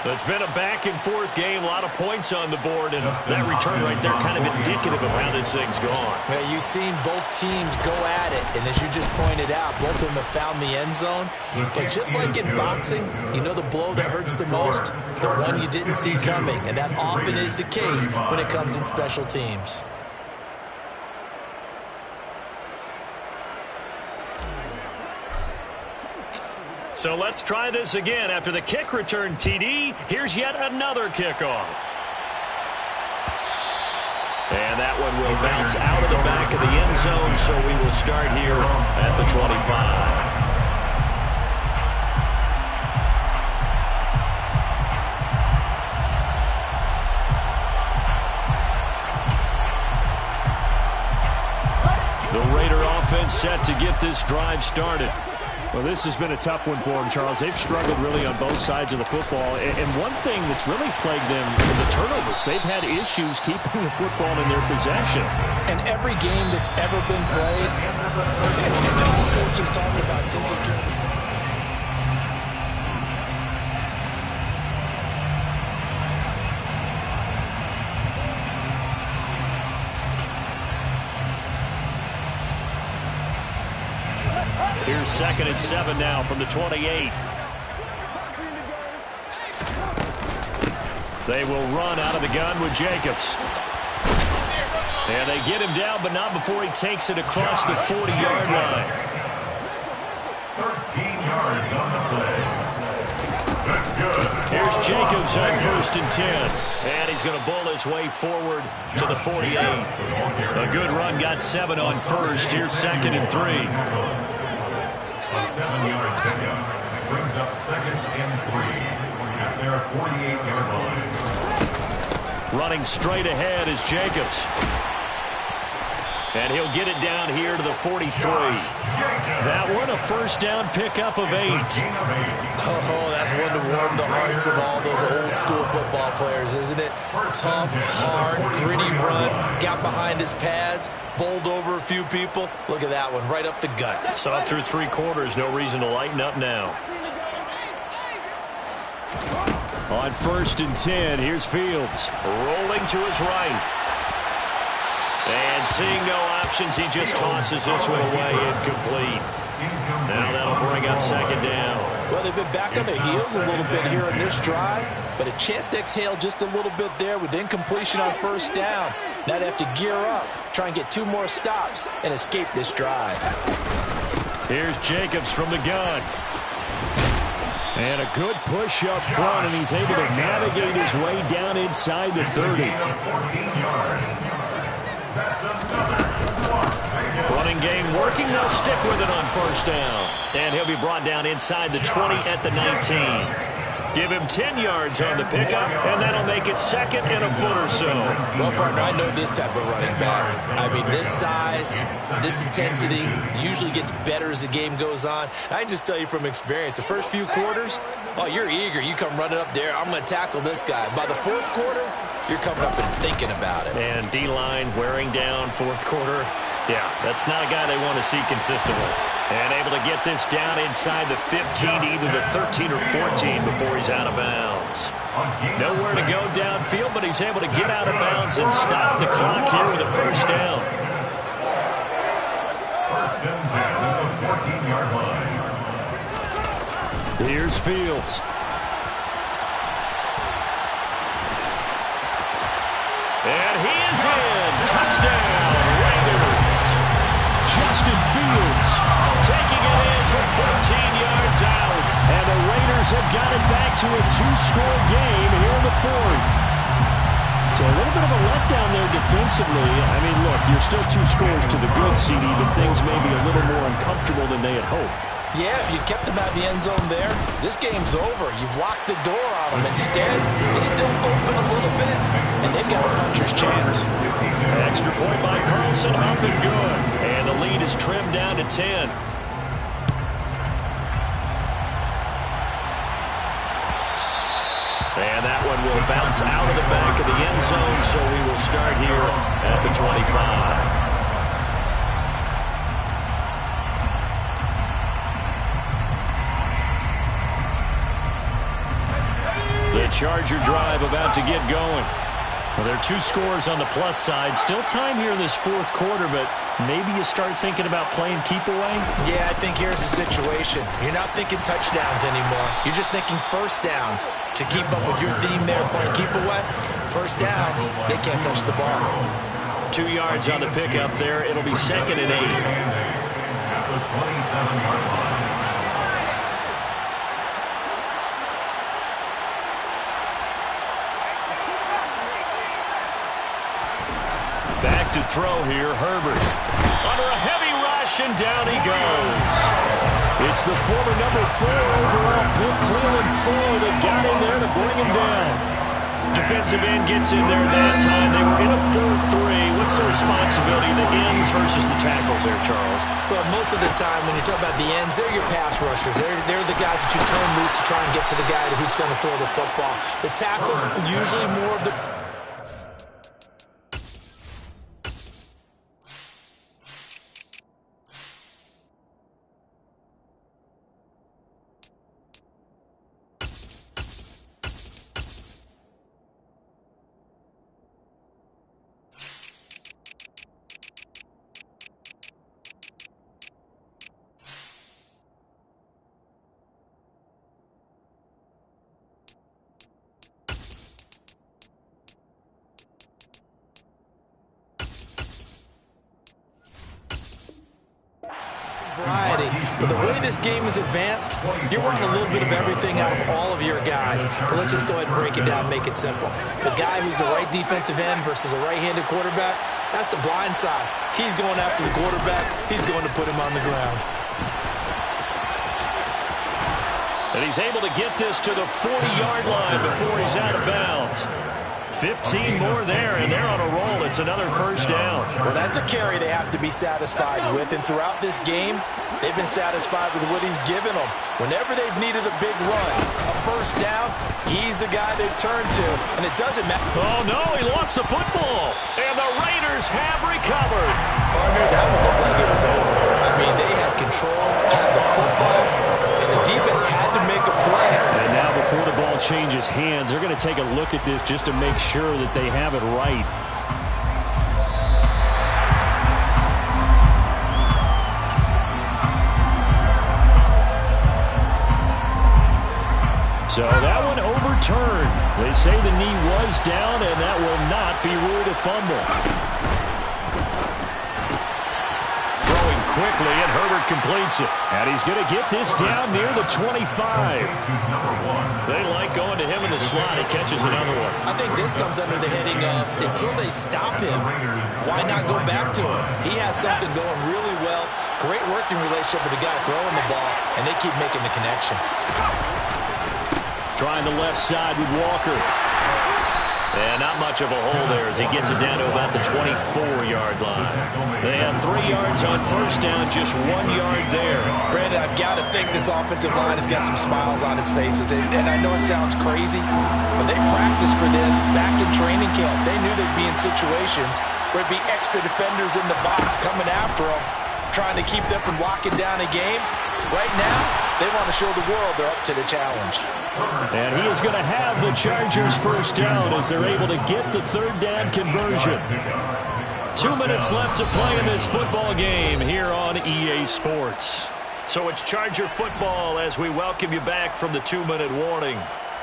It's been a back-and-forth game, a lot of points on the board, and that return right there kind of indicative of how this thing's gone. Well, you've seen both teams go at it, and as you just pointed out, both of them have found the end zone. But just like in boxing, you know the blow that hurts the most? The one you didn't see coming, and that often is the case when it comes in special teams. So let's try this again. After the kick return, TD, here's yet another kickoff. And that one will bounce out of the back of the end zone, so we will start here at the 25. The Raider offense set to get this drive started. Well, this has been a tough one for them, Charles. They've struggled really on both sides of the football. And one thing that's really plagued them is the turnovers. They've had issues keeping the football in their possession. And every game that's ever been played, the coach is talking about taking care of. Here's 2nd and 7 now from the 28. They will run out of the gun with Jacobs. And they get him down, but not before he takes it across the 40-yard line. 13 yards on the play. That's good. Here's Jacobs on 1st and 10. And he's going to bull his way forward to the 48. A good run, got 7 on 1st. Here's 2nd and 3. A 7-yard pickup brings up 2nd and 3 at their 48-yard line. Running straight ahead is Jacobs. And he'll get it down here to the 43. That one a 1st down pickup of 8. Oh, that's one to warm the hearts of all those old school football players, isn't it? Tough, hard, gritty run, got behind his pads, bowled over a few people. Look at that one, right up the gut. So up through 3 quarters, no reason to lighten up now. On 1st and 10, here's Fields. Rolling to his right. And seeing no options, he just tosses this one away, incomplete. Now that'll bring up 2nd down. Well, they've been back on their heels a little bit here in this drive, but a chance to exhale just a little bit there with incompletion on 1st down. Now they have to gear up, try and get 2 more stops, and escape this drive. Here's Jacobs from the gun. And a good push up front, and he's able to navigate his way down inside the 30. 14 yards. That's another one. Running game working. They'll stick with it on 1st down. And he'll be brought down inside the 20 at the 19. Give him 10 yards on the pickup, and that'll make it 2nd and a foot or so. Well, partner, I know this type of running back. I mean, this size, this intensity usually gets better as the game goes on. I can just tell you from experience, the first few quarters, oh, you're eager. You come running up there, I'm going to tackle this guy. By the 4th quarter, you're coming up and thinking about it. And D-line wearing down 4th quarter. Yeah, that's not a guy they want to see consistently. And able to get this down inside the 15, either the 13 or 14 before he's out of bounds. Nowhere to go downfield, but he's able to get out of bounds and stop the clock here with a 1st down. 14-yard line. Here's Fields. And he is in. Touchdown, Raiders. Justin Fields taking it in from 14 yards out. And the Raiders have got it back to a two-score game here in the fourth. So a little bit of a letdown there defensively. I mean, look, you're still 2 scores to the good, CD, but things may be a little more uncomfortable than they had hoped. Yeah, if you kept them out of the end zone there, this game's over. You've locked the door on them. Instead, it's still open a little bit, and they've got a puncher's chance. Extra point by Carlson, up and good. And the lead is trimmed down to 10. And that one will bounce out of the back of the end zone, so we will start here at the 25. The Charger drive about to get going. Well, there are 2 scores on the plus side. Still time here in this fourth quarter, but maybe you start thinking about playing keep away? Yeah, I think here's the situation. You're not thinking touchdowns anymore. You're just thinking first downs. To keep up with your theme there, playing keep away, first downs, they can't touch the ball. 2 yards on the pickup there. It'll be 2nd and 8. At the 27-yard line. Back to throw here, Herbert. Under a heavy rush, and down he goes. It's the former number 4 overall pick, Cleveland Ford, that got in there to bring him down. Defensive end gets in there that time. They were in a 4-3. What's the responsibility of the ends versus the tackles there, Charles? Well, most of the time when you talk about the ends, they're your pass rushers. They're the guys that you turn loose to try and get to the guy who's going to throw the football. The tackles, usually more of the... variety. But the way this game is advanced, you're wanting a little bit of everything out of all of your guys. But let's just go ahead and break it down, make it simple. The guy who's a right defensive end versus a right-handed quarterback, that's the blind side. He's going after the quarterback. He's going to put him on the ground. And he's able to get this to the 40-yard line before he's out of bounds. 15 more there, and they're on a roll. It's another first down. Well, that's a carry they have to be satisfied with. And throughout this game, they've been satisfied with what he's given them. Whenever they've needed a big run, a first down, he's the guy they turn to. And it doesn't matter. Oh, no, he lost the football. And the Raiders have recovered. Partner, that one looked like it was over. I mean, they had control, had the football, and the defense had to make a play. And now before the ball changes hands, they're going to take a look at this just to make sure that they have it right. So that one overturned. They say the knee was down, and that will not be ruled a fumble. Throwing quickly, and Herbert completes it. And he's going to get this down near the 25. They like going to him in the slot. He catches another one. I think this comes under the heading of, until they stop him, why not go back to him? He has something going really well. Great working relationship with the guy throwing the ball, and they keep making the connection. Trying the left side with Walker. And not much of a hole there as he gets it down to about the 24-yard line. They have 3 yards on first down, just 1 yard there. Brandon, I've got to think this offensive line has got some smiles on its faces. And I know it sounds crazy, but they practiced for this back in training camp. They knew they'd be in situations where it'd be extra defenders in the box coming after them, trying to keep them from locking down a game. Right now, they want to show the world they're up to the challenge. And he is going to have the Chargers first down as they're able to get the third down conversion. 2 minutes left to play in this football game here on EA Sports. So it's Charger football as we welcome you back from the 2-minute warning.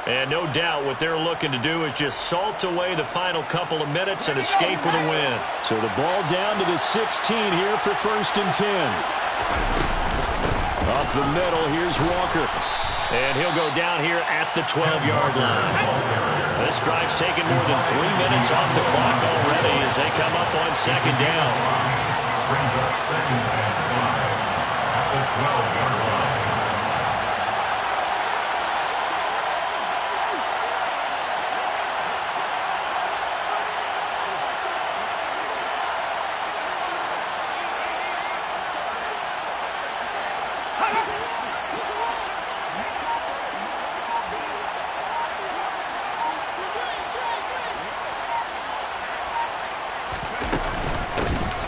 And no doubt what they're looking to do is just salt away the final couple of minutes and escape with a win. So the ball down to the 16 here for 1st and 10. Up the middle, here's Walker. And he'll go down here at the 12-yard line. This drive's taken more than 3 minutes off the clock already as they come up on 2nd down. Brings up 2nd and 5 at the 12-yard line.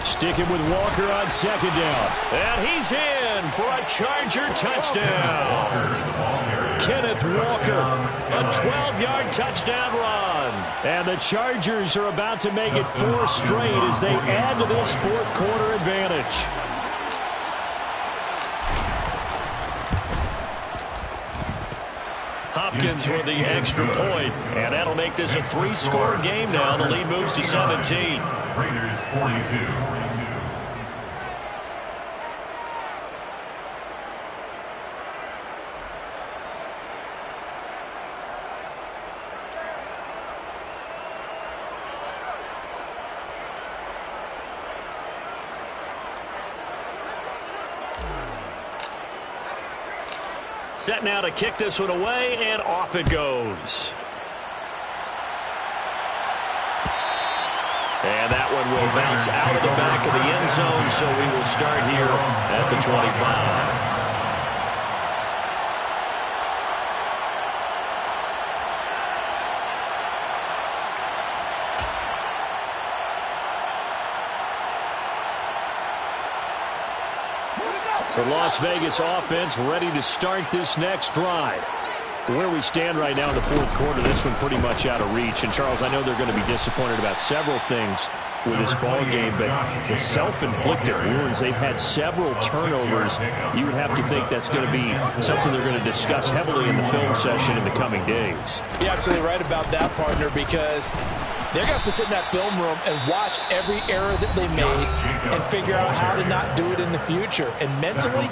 Sticking with Walker on 2nd down. And he's in for a Charger touchdown. Kenneth Walker, a 12-yard touchdown run. And the Chargers are about to make it 4 straight as they add to this 4th quarter advantage. Hopkins with the extra point, and that'll make this a 3-score game now. The lead moves to 17. Raiders 42. Set now to kick this one away, and off it goes. And that one will bounce out of the back of the end zone, so we will start here at the 25. The Las Vegas offense ready to start this next drive. Where we stand right now in the 4th quarter, this one pretty much out of reach. And, Charles, I know they're going to be disappointed about several things with this ball game, but the self-inflicted wounds, they've had several turnovers. You would have to think that's going to be something they're going to discuss heavily in the film session in the coming days. You're absolutely right about that, partner, because they're going to have to sit in that film room and watch every error that they made and figure out how to not do it in the future. And mentally,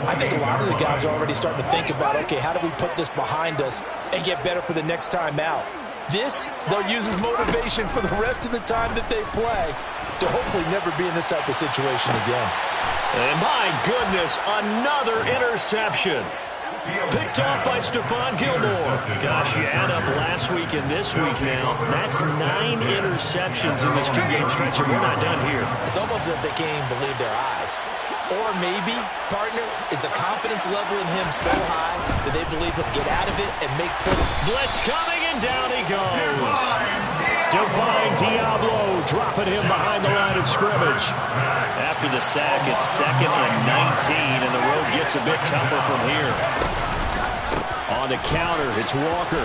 I think a lot of the guys are already starting to think about, okay, how do we put this behind us and get better for the next time out? This, they'll use as motivation for the rest of the time that they play to hopefully never be in this type of situation again. And my goodness, another interception. Picked off by Stephon Gilmore. Gosh, you add up last week and this week now. That's 9 interceptions in this 2-game stretch, and we're not done here. It's almost as if they can't even believe their eyes. Or maybe, partner, is the confidence level in him so high that they believe he'll get out of it and make plays. Blitz coming, and down he goes. Divine Diablo dropping him behind the line of scrimmage. After the sack, it's 2nd and 19, and the road gets a bit tougher from here. On the counter, it's Walker.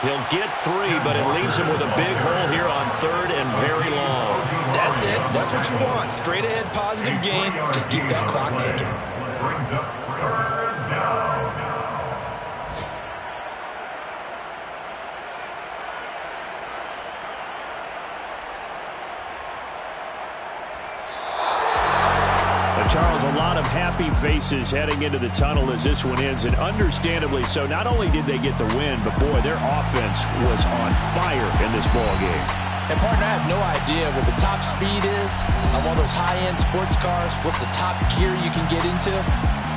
He'll get 3, but it leaves him with a big hole here on 3rd and very long. That's it. That's what you want. Straight ahead, positive gain. Just keep that clock ticking. Brings up 3rd down. Charles, a lot of happy faces heading into the tunnel as this one ends, and understandably so. Not only did they get the win, but, boy, their offense was on fire in this ball game. And, partner, I have no idea what the top speed is on one of those high-end sports cars. What's the top gear you can get into?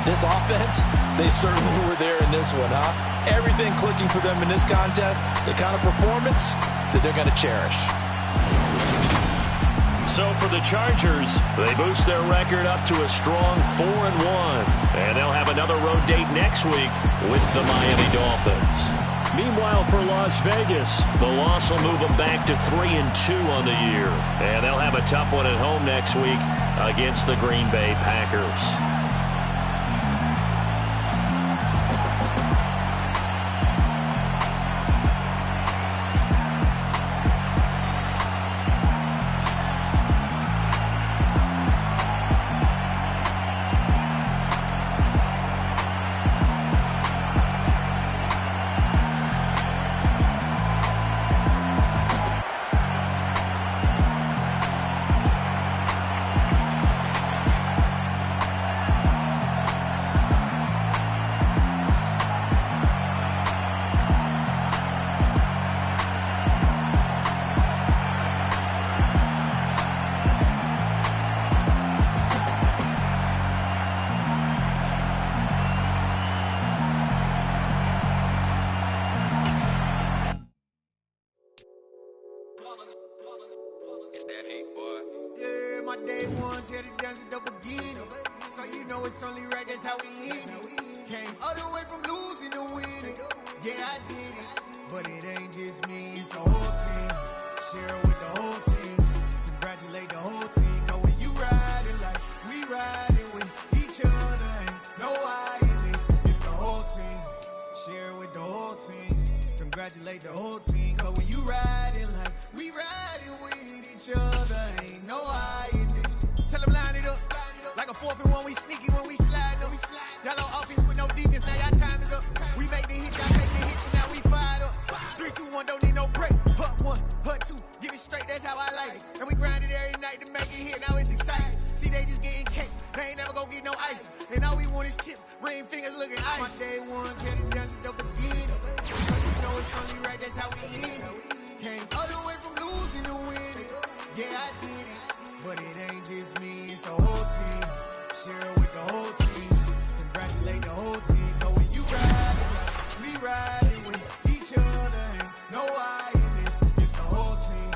This offense, they certainly were there in this one, huh? Everything clicking for them in this contest, the kind of performance that they're going to cherish. So for the Chargers, they boost their record up to a strong 4-1. And they'll have another road date next week with the Miami Dolphins. Meanwhile, for Las Vegas, the loss will move them back to 3-2 on the year. And they'll have a tough one at home next week against the Green Bay Packers. It's that hate, boy. Yeah, my day ones here to dance at the beginning. So you know it's only right, that's how we end it. Came all the way from losing to winning. Yeah, I did it. But it ain't just me, it's the whole team. Share it with the whole team. Congratulate the whole team. Cause when you riding like we riding with each other, ain't no I in this. It's the whole team. Share it with the whole team. Congratulate the whole team. Cause when you riding like we riding with each other, ain't no I in this. Tell them line it up. Like a 4th and 1, we sneaky when we slide them. Y'all on offense with no defense, now y'all time is up. We make the hits, y'all take the hits, and now we fired up. 3, 2, 1, don't need no break. Hut 1, hut 2, give it straight, that's how I like it. And we grind it every night to make it hit, now it's exciting. See, they just getting cake, they ain't never gonna get no ice. And all we want is chips, ring fingers looking ice. My day ones here to dance at the beginning. So you know it's only right, that's how we end it. Came all the way from losing to winning. Yeah, I did it. But it ain't just me, it's the whole team. Share it with the whole team. Congratulate the whole team. Cause when you riding like we riding with each other, ain't no I in this. It's the whole team.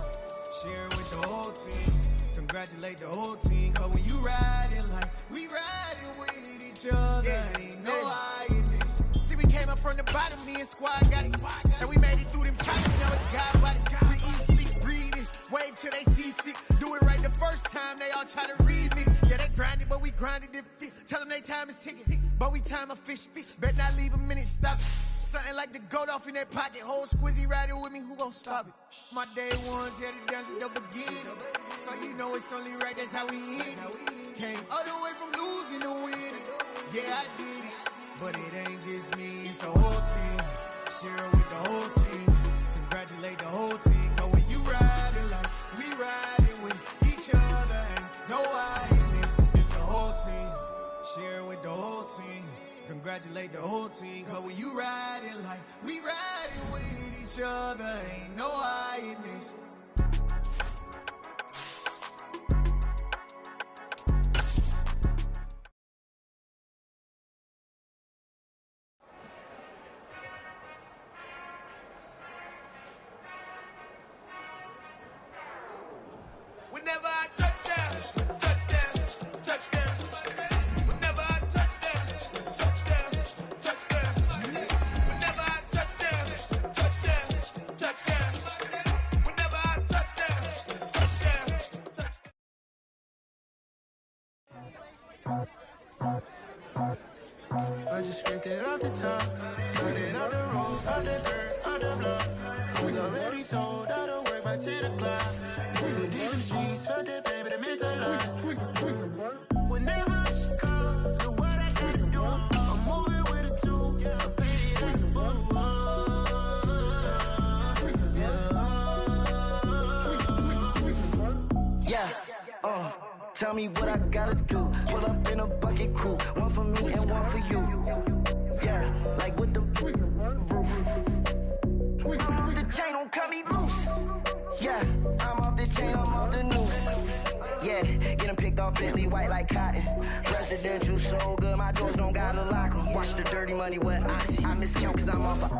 Share it with the whole team. Congratulate the whole team. Cause when you riding like we riding with each other, ain't no I in this. See, we came up from the bottom, me and squad got it. And we made it through them problems, now it's God body. We eat, sleep, breathe this. Wave till they see sick. Do it right the first time, they all try to remix. Yeah, they grinded, but we grinded different. Tell them they time is ticking, but we time a fish. Bet not leave a minute, stop it. Something like the goat off in their pocket. Whole squizzy riding with me, who gon' stop it? My day ones here to dance at the beginning. So you know it's only right, that's how we end it. Came all the way from losing to winning. Yeah, I did it. But it ain't just me, it's the whole team. Share it with the whole team. Congratulate the whole team. Cause when you riding like we riding with each other, ain't no I in this. It's the whole team. Share it with the whole team. Congratulate the whole team. Cause when you riding like we riding with each other, ain't no I in this. Whenever I touchdown, touchdown, touchdown. Whenever I touchdown, touchdown, touchdown. Whenever I touchdown, touchdown, touchdown. Whenever I touchdown, touchdown, touchdown. I just scraped it off the top, cut it off the roof, off the dirt, off the block. I was already sold out of work by 10 o'clock. So deep in the streets, felt that pain, but it meant a lot. Whenever she calls, know what I gotta do. I'm moving with a two, I paid it in full. Yeah, tell me what I gotta do. Pull up in a bucket crew, one for me and one for you. Yeah, like with the roof. I'm off the chain, don't cut me loose. Yeah, I'm off the chain, I'm off the noose. Yeah, getting picked off Bentley white like cotton. Presidential so good, my doors don't gotta lock 'em. Watch the dirty money with oxy. I miscount cause I'm off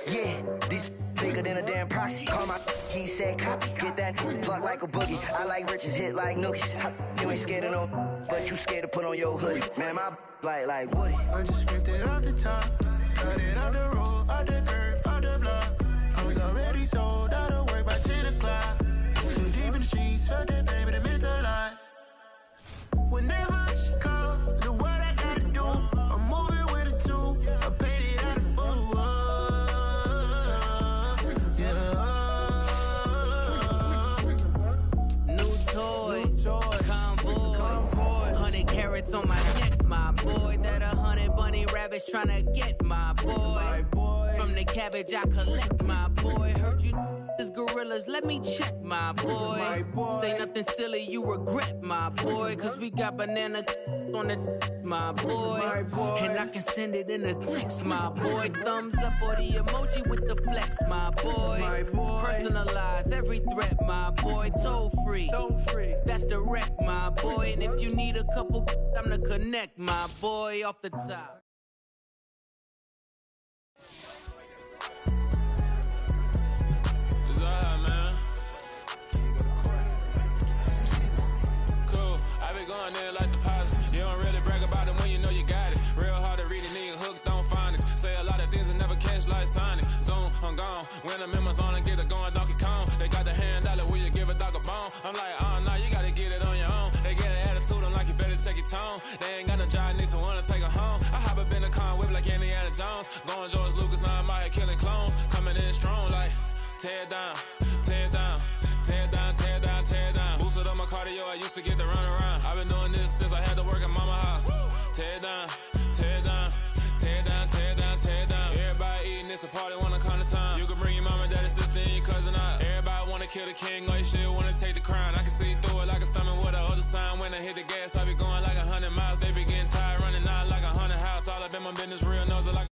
yeah, these bigger than a damn proxy. Call my he said copy. Get that plug like a boogie. I like riches, hit like nookies. You ain't scared of no, but you scared to put on your hoodie. Man, my like Woody. I just scraped it off the top, cut it off the road, off the curve, off the block. I was already sold out of work by 10 o'clock. Too deep in the streets, felt that pain, but it meant a lot. Whenever she calls, know what I gotta do. I'm moving with a two, I paid it out of full. Yeah. New toys, convoys, 100 carats on my neck, my boy. That 100 bunny rabbits tryna get my boy. From the cabbage I collect, my boy. Heard you is gorillas, let me check, my boy. Say nothing silly, you regret, my boy. Cause we got banana on the my boy. And I can send it in a text, my boy. Thumbs up or the emoji with the flex, my boy. Personalize every threat, my boy. Toll free, that's direct, my boy. And if you need a couple, I'm the connect, my boy. Off the top. anaconda whip like Indiana Jones. Going George Lucas, now I'm out here killing clones. Coming in strong like tear down, tear down, tear down, tear down, tear down. Boosted up my cardio, I used to get to run around. I've been doing this since I had to work at mama house. Tear down, tear down, tear down, tear down, tear down. Everybody eating, it's a party, one kind of time. You can bring your mama, daddy, sister, and your cousin out. Everybody wanna kill the king, or you shit wanna take the crown. I can see through it like a stomach with a other sign. When I hit the gas, I be going like 100 miles. They be getting tired, running out like 100 house. All up in my business, real knows it like